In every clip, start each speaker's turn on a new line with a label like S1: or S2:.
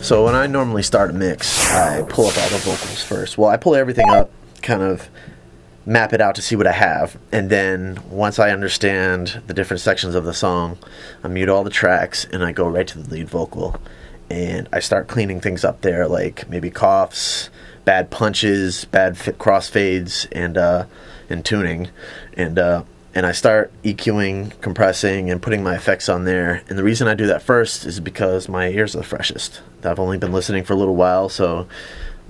S1: So when I normally start a mix, I pull up all the vocals first. Well, I pull everything up, kind of map it out to see what I have, and then once I understand the different sections of the song, I mute all the tracks and I go right to the lead vocal, and I start cleaning things up there, like maybe coughs, bad punches, bad crossfades, and tuning, and I start EQing, compressing, and putting my effects on there. And the reason I do that first is because my ears are the freshest. I've only been listening for a little while, so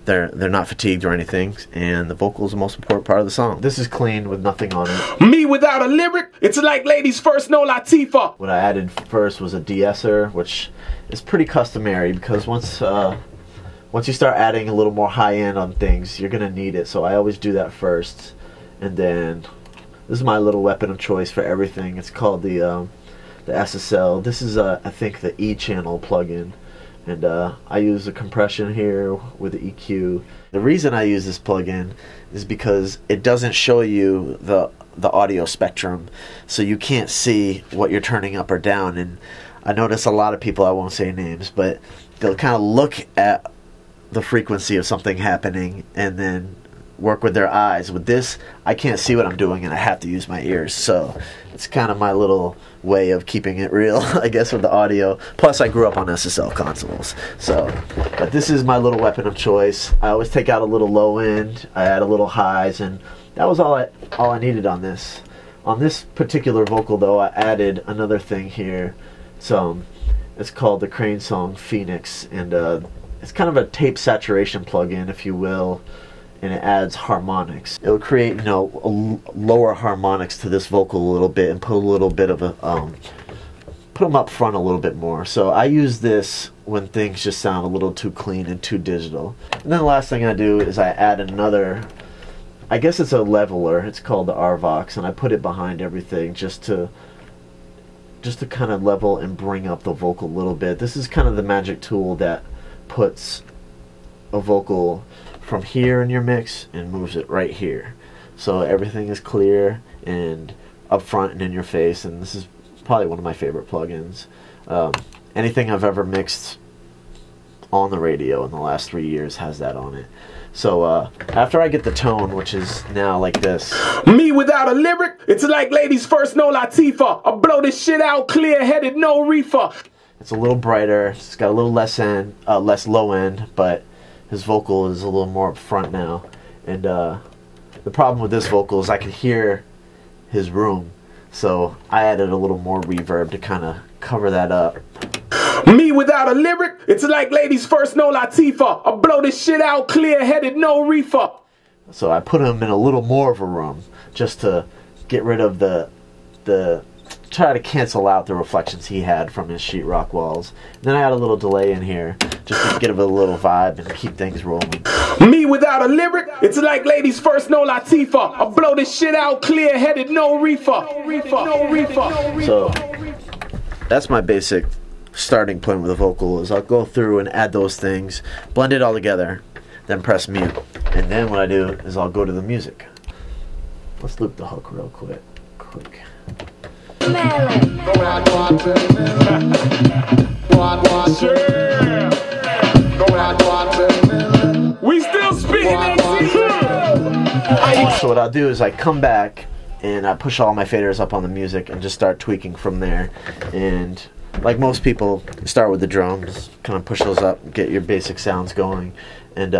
S1: they're not fatigued or anything, and the vocal is the most important part of the song. This is clean with nothing on it.
S2: Me without a lyric, it's like ladies first, no Latifah.
S1: What I added first was a de-esser, which is pretty customary because once you start adding a little more high end on things, you're gonna need it. So I always do that first, and then this is my little weapon of choice for everything. It's called the SSL. This is I think the E channel plugin. And I use a compression here with the EQ. The reason I use this plugin is because it doesn't show you the audio spectrum, so you can't see what you're turning up or down. And I notice a lot of people, I won't say names, but they'll kind of look at the frequency of something happening and then work with their eyes. With this, I can't see what I'm doing and I have to use my ears, so it's kind of my little way of keeping it real, I guess, with the audio. Plus I grew up on SSL consoles, but this is my little weapon of choice. I always take out a little low end, I add a little highs, and that was all I needed on this. On this particular vocal though, I added another thing here. It's called the Crane Song Phoenix, and it's kind of a tape saturation plugin, if you will, and it adds harmonics. It'll create, lower harmonics to this vocal a little bit and put a little bit of a put them up front a little bit more. So I use this when things just sound a little too clean and too digital. And then the last thing I do is I add another, I guess it's a leveler. It's called the RVox, and I put it behind everything just to kind of level and bring up the vocal a little bit. This is kind of the magic tool that puts a vocal from here in your mix and moves it right here, so everything is clear and up front and in your face. And this is probably one of my favorite plugins. Anything I've ever mixed on the radio in the last 3 years has that on it. So after I get the tone, which is now like this.
S2: Me without a lyric, it's like ladies first, no Latifah. I blow this shit out clear-headed, no reefer.
S1: It's a little brighter, it's got a little less low end, but his vocal is a little more up front now. And the problem with this vocal is I can hear his room, so I added a little more reverb to kind of cover that up.
S2: Me without a lyric, it's like ladies first, no Latifah. I blow this shit out clear-headed, no reefer.
S1: So I put him in a little more of a room just to get rid of try to cancel out the reflections he had from his sheetrock walls. And then I had a little delay in here just to give it a little vibe and keep things rolling.
S2: Me without a lyric, it's like ladies first, no Latifah. I blow this shit out clear-headed, no reefer.
S1: So that's my basic starting point with a vocal, is I'll go through and add those things, blend it all together, then press mute. And then what I do is I'll go to the music. Let's loop the hook real quick.
S2: We still speaking.
S1: So what I'll do is I come back and I push all my faders up on the music and just start tweaking from there. And like most people, start with the drums, kind of push those up, get your basic sounds going, and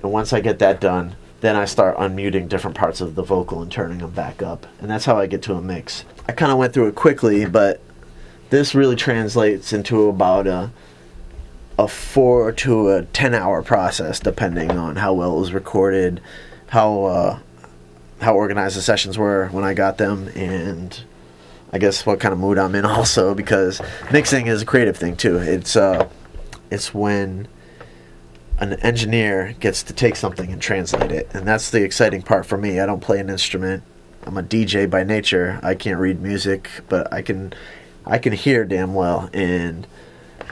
S1: once I get that done, then I start unmuting different parts of the vocal and turning them back up. And that's how I get to a mix. I kind of went through it quickly, but this really translates into about a 4 to a 10 hour process, depending on how well it was recorded, how organized the sessions were when I got them, and I guess what kind of mood I'm in also, because mixing is a creative thing too. It's when an engineer gets to take something and translate it, and that's the exciting part for me. I don't play an instrument. I'm a DJ by nature. I can't read music, but I can hear damn well, and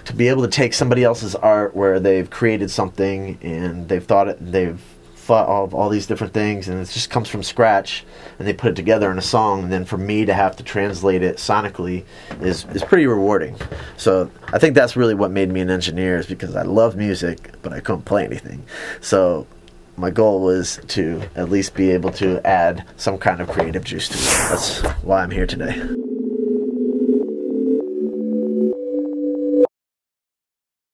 S1: to be able to take somebody else's art where they've created something and they've of all these different things, and it just comes from scratch, and they put it together in a song, and then for me to have to translate it sonically is pretty rewarding. So I think that's really what made me an engineer, is because I love music, but I couldn't play anything. So my goal was to at least be able to add some kind of creative juice to it. That's why I'm here today.